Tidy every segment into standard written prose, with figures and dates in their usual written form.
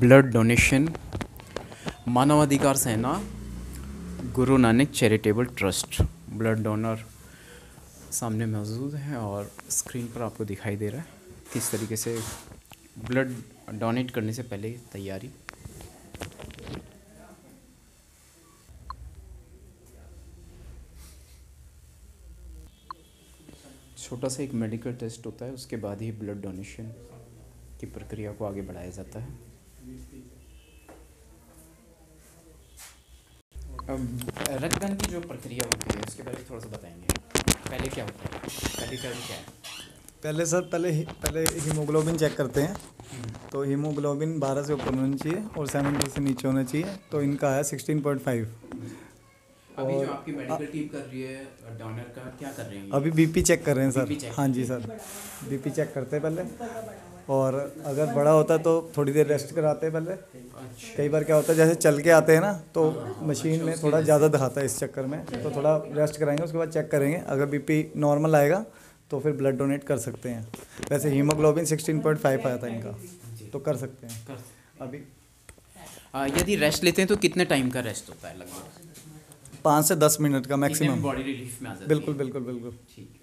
Blood donation मानवाधिकार सेना Guru Nanak charitable trust blood donor सामने मौजूद है और स्क्रीन पर आपको दिखाई दे रहा है किस तरीके से ब्लड डोनेट करने से पहले तैयारी। छोटा सा एक मेडिकल टेस्ट होता है, उसके बाद ही ब्लड डोनेशन की प्रक्रिया को आगे बढ़ाया जाता है। रक्तदान की जो प्रक्रिया होती है उसके बारे में थोड़ा सा बताएंगे। पहले क्या होता है, पहले क्या है? पहले हीमोग्लोबिन चेक करते हैं। तो हीमोग्लोबिन 12 से ऊपर होना चाहिए और 70 से नीचे होना चाहिए। तो इनका है 16.5। अभी जो आपकी मेडिकल टीम कर रही है डोनर का, क्या कर रहे हैं? अभी बीपी चेक कर रहे हैं BP सर। चेक हाँ जी सर, बीपी चेक करते हैं पहले। और अगर बड़ा होता है तो थोड़ी देर रेस्ट कराते हैं पहले। अच्छा। कई बार क्या होता है, जैसे चल के आते हैं ना, तो मशीन में थोड़ा ज़्यादा दिखाता है, इस चक्कर में तो थोड़ा रेस्ट कराएंगे, उसके बाद चेक करेंगे। अगर बीपी नॉर्मल आएगा तो फिर ब्लड डोनेट कर सकते हैं। वैसे हीमोग्लोबिन 16.5 आया था इनका, तो कर सकते हैं अभी। यदि रेस्ट लेते हैं तो कितने टाइम का रेस्ट होता है? लगभग 5 से 10 मिनट का मैक्सिमम। बॉडी रिलीफ में आ जाती है। बिल्कुल बिल्कुल बिल्कुल। ठीक है।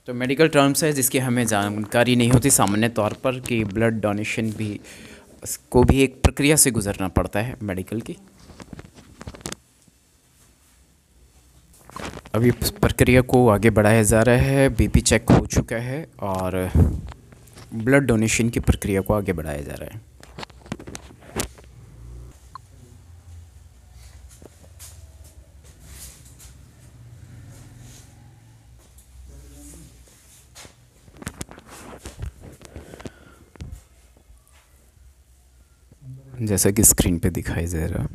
तो मेडिकल टर्म्स है जिसकी हमें जानकारी नहीं होती सामान्य तौर पर कि ब्लड डोनेशन भी को भी एक प्रक्रिया से गुजरना पड़ता है मेडिकल की। अभी इस प्रक्रिया को आगे बढ़ाया जा रहा है। बीपी चेक हो चुका है और ब्लड डोनेशन की प्रक्रिया को आगे बढ़ाया जा रहा है। जैसा कि स्क्रीन पे दिखाई दे रहा है।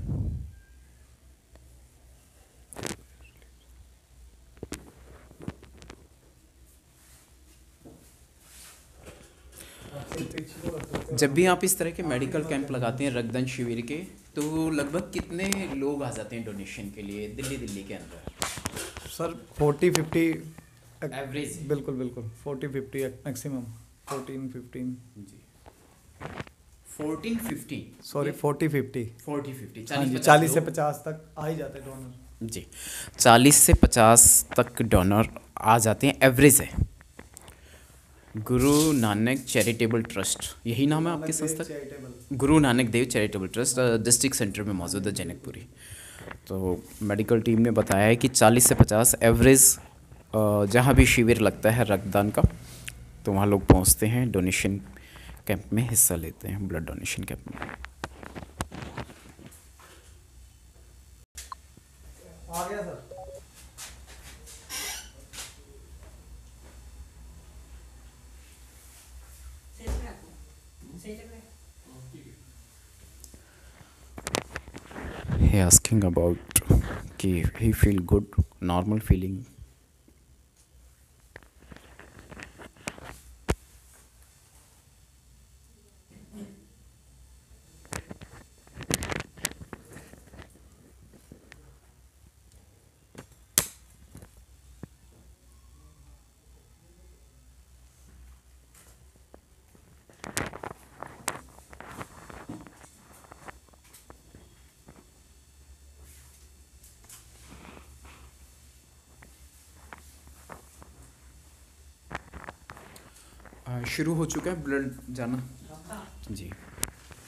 जब भी आप इस तरह के मेडिकल कैंप लगाते हैं रक्तदान शिविर के, तो लगभग कितने लोग आ जाते हैं डोनेशन के लिए दिल्ली के अंदर? Sir 40-50 average? बिल्कुल बिल्कुल 40-50 मैक्सिमम। 14-15 जी 14-15 सॉरी 40-50। 40-50 हाँ जी, 40 से 50 तक आ ही जाते हैं डोनर। जी 40 से 50 तक डोनर आ जाते हैं, एवरेज है। गुरु नानक चैरिटेबल ट्रस्ट, यही नाम है आपकी संस्था? Guru Nanak Dev charitable trust district centre में मौजूद है जनकपुरी। तो मेडिकल टीम ने बताया है कि 40 से 50 एवरेज जहाँ भी शिविर लगता है रक्तदान का, तो वहाँ लोग पहुँचते हैं, डोनेशन कैंप में हिस्सा लेते हैं, ब्लड डोनेशन कैंप में। आ गया सर। He asking about कि he feel good, normal feeling. शुरू हो चुका है ब्लड जाना जी।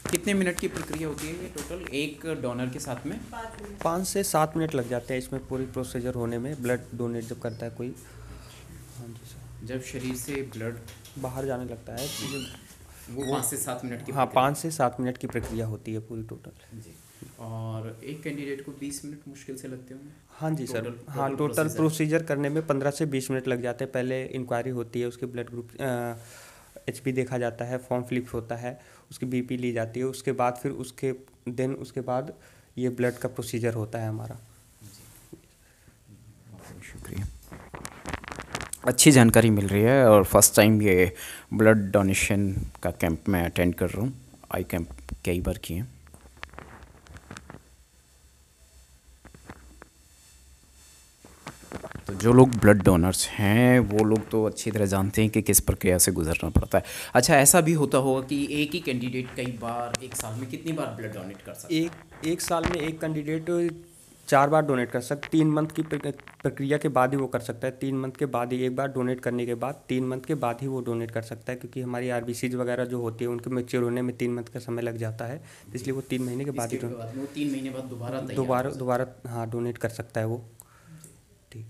कितने मिनट की प्रक्रिया होती है ये टोटल एक डोनर के साथ में? 5 से 7 मिनट लग जाते हैं इसमें पूरी प्रोसीजर होने में, ब्लड डोनेट जब करता है कोई। हाँ जी सर। जब शरीर से ब्लड बाहर जाने लगता है वो 5 से 7 मिनट की? हाँ, 5 से 7 मिनट की प्रक्रिया होती है पूरी टोटल जी। और एक कैंडिडेट को 20 मिनट मुश्किल से लगते होंगे? हाँ जी सर। हाँ, टोटल प्रोसीजर करने में 15 से 20 मिनट लग जाते हैं। पहले इंक्वायरी होती है, उसके ब्लड ग्रुप HP देखा जाता है, फॉर्म फिलिप होता है, उसकी BP ली जाती है, उसके बाद फिर उसके बाद ये ब्लड का प्रोसीजर होता है हमारा। शुक्रिया, अच्छी जानकारी मिल रही है और फर्स्ट टाइम ये ब्लड डोनेशन का कैंप मैं अटेंड कर रहा हूँ। आई कैंप कई बार किए हैं। तो जो लोग ब्लड डोनर्स हैं वो लोग तो अच्छी तरह जानते हैं कि किस प्रक्रिया से गुजरना पड़ता है। अच्छा, ऐसा भी होता होगा कि एक ही कैंडिडेट कई बार एक साल में कितनी बार ब्लड डोनेट कर सकता है? एक साल में एक कैंडिडेट 4 बार डोनेट कर सकता है। 3 मंथ की प्रक्रिया के बाद ही वो कर सकता है। 3 मंथ के बाद ही, एक बार डोनेट करने के बाद 3 मंथ के बाद ही वो डोनेट कर सकता है, क्योंकि हमारी आरबीसीज वगैरह जो होती है उनके मैच्योर होने में 3 मंथ का समय लग जाता है, इसलिए वो 3 महीने के बाद ही इसके बाद वो 3 महीने बाद दोबारा दोबारा हाँ डोनेट कर सकता है वो। ठीक।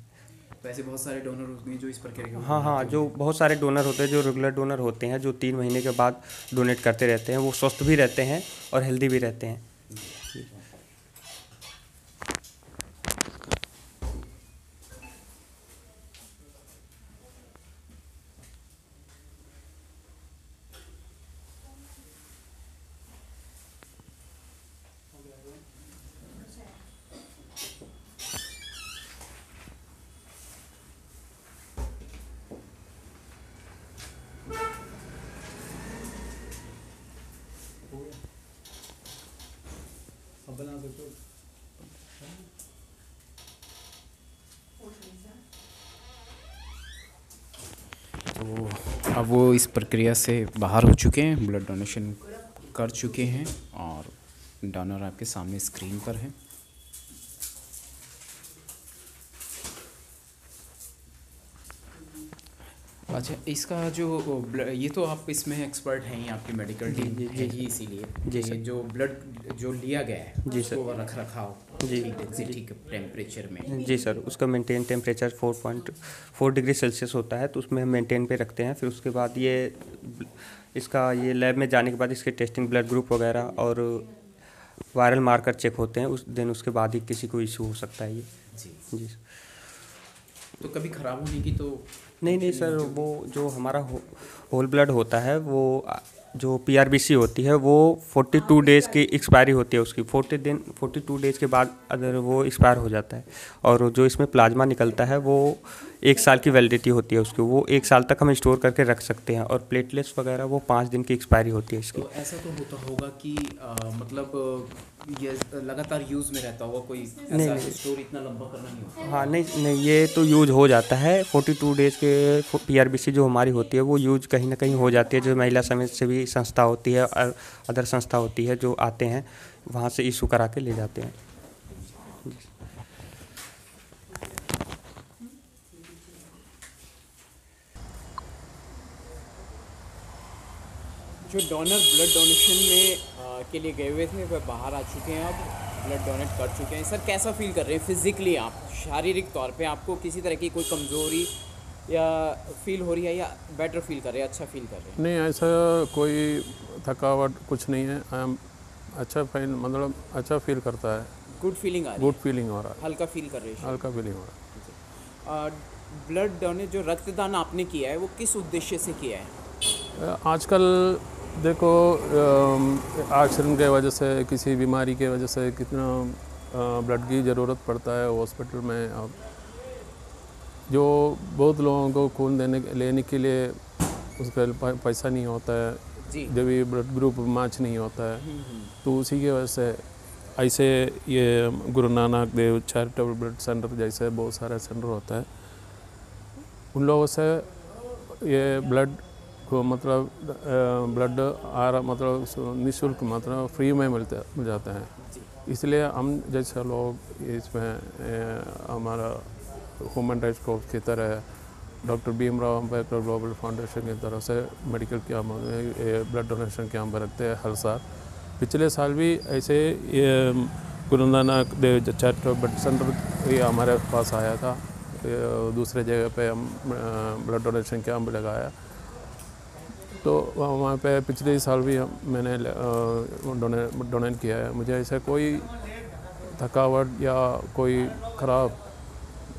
वैसे बहुत सारे डोनर होते हैं जो इस प्रक्रिया के हाँ, जो बहुत सारे डोनर होते हैं, जो रेगुलर डोनर होते हैं, जो 3 महीने के बाद डोनेट करते रहते हैं, वो स्वस्थ भी रहते हैं और हेल्दी भी रहते हैं। अब बना सकते हो। तो अब वो इस प्रक्रिया से बाहर हो चुके हैं, ब्लड डोनेशन कर चुके हैं और डोनर आपके सामने स्क्रीन पर है। अच्छा, इसका जो ये तो आप इसमें एक्सपर्ट हैं ही, आपकी मेडिकल टीम है ही, इसीलिए जी सर। जो ब्लड जो लिया गया है जी सर। उसको रख रखाव जी। ठीक टेम्परेचर में। जी सर, उसका मेंटेन टेम्परेचर 4.4 डिग्री सेल्सियस होता है, तो उसमें हम मेंटेन पे रखते हैं। फिर उसके बाद इसका ये लैब में जाने के बाद इसके टेस्टिंग ब्लड ग्रुप वगैरह और वायरल मार्कर चेक होते हैं, उस दिन उसके बाद ही किसी को इशू हो सकता है ये। जी। तो कभी ख़राब होने की तो नहीं सर, वो जो हमारा होल ब्लड होता है, वो जो पीआरबीसी होती है वो 42 डेज़ की एक्सपायरी होती है उसकी। 42 डेज़ के बाद अगर वो एक्सपायर हो जाता है, और जो इसमें प्लाज्मा निकलता है वो 1 साल की वैलिडिटी होती है उसकी, वो 1 साल तक हम स्टोर करके रख सकते हैं। और प्लेटलेट्स वगैरह वो 5 दिन की एक्सपायरी होती है इसकी। तो ऐसा तो होता होगा कि मतलब ये लगातार यूज़ में रहता होगा, कोई ऐसा स्टोर इतना लंबा करना नहीं होता? हाँ नहीं, ये तो यूज़ हो जाता है। 42 डेज़ के पीआरबीसी जो हमारी होती है वो यूज़ कहीं ना कहीं हो जाती है। जो महिला समाज सेवी संस्था होती है और अदर संस्था होती है, जो आते हैं वहाँ से इशू करा के ले जाते हैं। जो डोनर ब्लड डोनेशन में के लिए गए हुए थे वह बाहर आ चुके हैं, अब ब्लड डोनेट कर चुके हैं। सर, कैसा फील कर रहे हैं फिज़िकली आप, शारीरिक तौर पे आपको किसी तरह की कोई कमज़ोरी या फील हो रही है, या बेटर फील कर रहे हैं, अच्छा फील कर रहे हैं? नहीं, ऐसा कोई थकावट कुछ नहीं है। आई एम अच्छा फील, मतलब अच्छा फील करता है। गुड फीलिंग आ रही गुड फीलिंग हो रहा है, हल्का फील कर रहे है, हैं? हल्का फीलिंग हो रहा है। ब्लड डोनेट जो रक्तदान आपने किया है वो किस उद्देश्य से किया है? आजकल देखो एक्सीडेंट के वजह से, किसी बीमारी के वजह से कितना ब्लड की ज़रूरत पड़ता है हॉस्पिटल में। अब जो बहुत लोगों को खून लेने के लिए उसका पैसा नहीं होता है, जब ये ब्लड ग्रुप मैच नहीं होता है, तो उसी की वजह से ऐसे ये Guru Nanak Dev charitable blood centre जैसे बहुत सारे सेंटर होता है, उन लोगों से ये ब्लड को मतलब ब्लड आ रहा, मतलब निःशुल्क, मतलब फ्री में मिल जाता है। इसलिए हम जैसे लोग इसमें हमारा ह्यूमन राइट्स कोर्स की तरह doctor Bhimrao Ambedkar global foundation की तरफ से medical camp, blood donation camp रखते हैं हर साल। पिछले साल भी ऐसे Guru Nanak Dev charitable blood centre ये हमारे पास आया था। दूसरे जगह पे हम ब्लड डोनेशन कैंप लगाया, तो वहाँ पे पिछले साल भी मैंने डोनेट किया है। मुझे ऐसा कोई थकावट या कोई ख़राब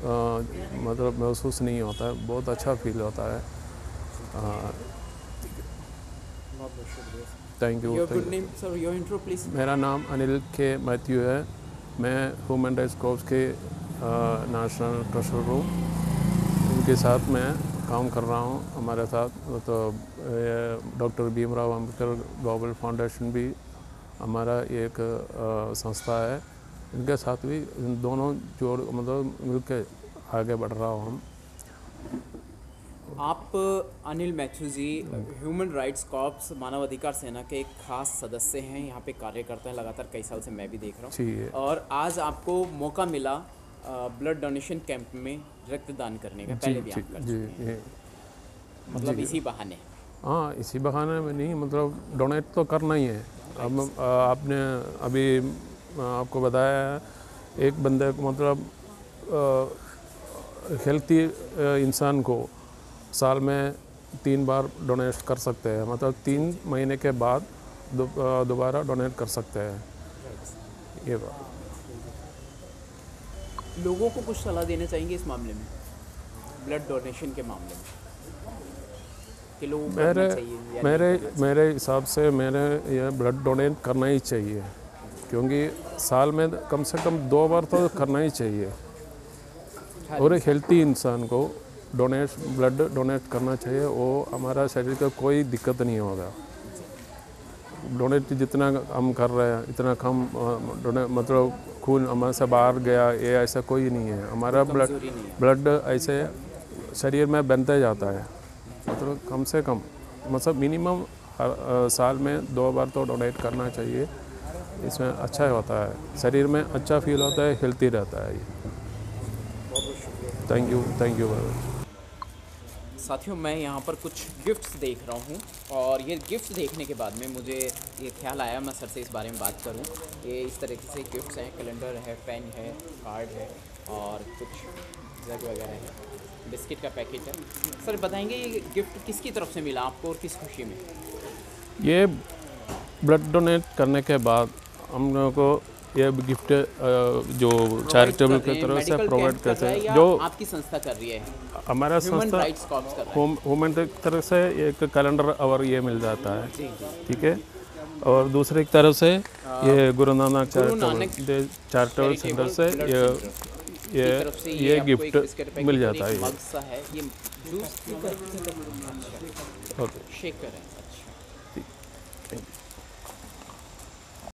मतलब महसूस नहीं होता है, बहुत अच्छा फील होता है। Thank you. मेरा नाम अनिल के मैथ्यू है। मैं ह्यूमन राइट्स कोर्स के नेशनल ट्रेजरर हूँ। उनके साथ मैं काम कर रहा हूँ। हमारे साथ तो doctor Bhimrao Ambedkar global foundation भी हमारा एक संस्था है। इनके साथ भी दोनों जोड़ मतलब मिलकर आगे बढ़ रहा हूँ हम। आप अनिल मैथ्यू जी ह्यूमन राइट्स कॉर्प्स मानवाधिकार सेना के एक खास सदस्य हैं, यहाँ पे कार्य करते हैं लगातार कई साल से, मैं भी देख रहा जी। हूँ। और आज आपको मौका मिला ब्लड डोनेशन कैंप में रक्तदान करने का, पहले भी आप कर जी चुके हैं, जी मतलब इसी बहाने। हाँ, इसी बहाने में नहीं, मतलब डोनेट तो करना ही है। अब आपने अभी आपको बताया है, एक बंदे को मतलब हेल्थी इंसान को साल में 3 बार डोनेट कर सकते हैं, मतलब 3 महीने के बाद दोबारा डोनेट कर सकते हैं। ये बात लोगों को कुछ सलाह देना चाहेंगे इस मामले में, ब्लड डोनेशन के मामले में, कि लोगों को करना चाहिए या नहीं करना चाहिए? मेरे हिसाब से ये ब्लड डोनेट करना ही चाहिए, क्योंकि साल में कम से कम 2 बार तो करना ही चाहिए। और एक हेल्थी इंसान को ब्लड डोनेट करना चाहिए, वो हमारा शरीर का कोई दिक्कत नहीं होगा। डोनेट जितना हम कर रहे हैं इतना कम मतलब खून हमारे से बाहर गया, ये ऐसा कोई नहीं है। हमारा ब्लड ऐसे शरीर में बनते जाता है, मतलब कम से कम मतलब मिनिमम साल में 2 बार तो डोनेट करना चाहिए। इसमें अच्छा होता है, शरीर में अच्छा फील होता है, हेल्थी रहता है। Thank you very much. साथियों, मैं यहाँ पर कुछ गिफ्ट्स देख रहा हूँ, और ये गिफ्ट्स देखने के बाद में मुझे ये ख्याल आया मैं सर से इस बारे में बात करूँ। ये इस तरीके से गिफ्ट्स हैं, कैलेंडर है, पेन है, कार्ड है और कुछ जग वगैरह है, बिस्किट का पैकेट है। सर बताएंगे ये गिफ्ट किसकी तरफ से मिला आपको और किस खुशी में? ये ब्लड डोनेट करने के बाद हम लोगों को ये गिफ्ट जो चैरिटेबल की तरफ से प्रोवाइड करते हैं, जो आपकी संस्था कर रही है, हमारा संस्था राइट्स कॉर्प्स कर रहा है। वुमेन की तरफ से एक कैलेंडर और ये मिल जाता है, जी जी। ठीक है। और दूसरी तरफ से ये गुरु नानक चैरिटेबल सेंटर से ये गिफ्ट मिल जाता है। मग सा है ये जूस, ओके, शेकर है। अच्छा,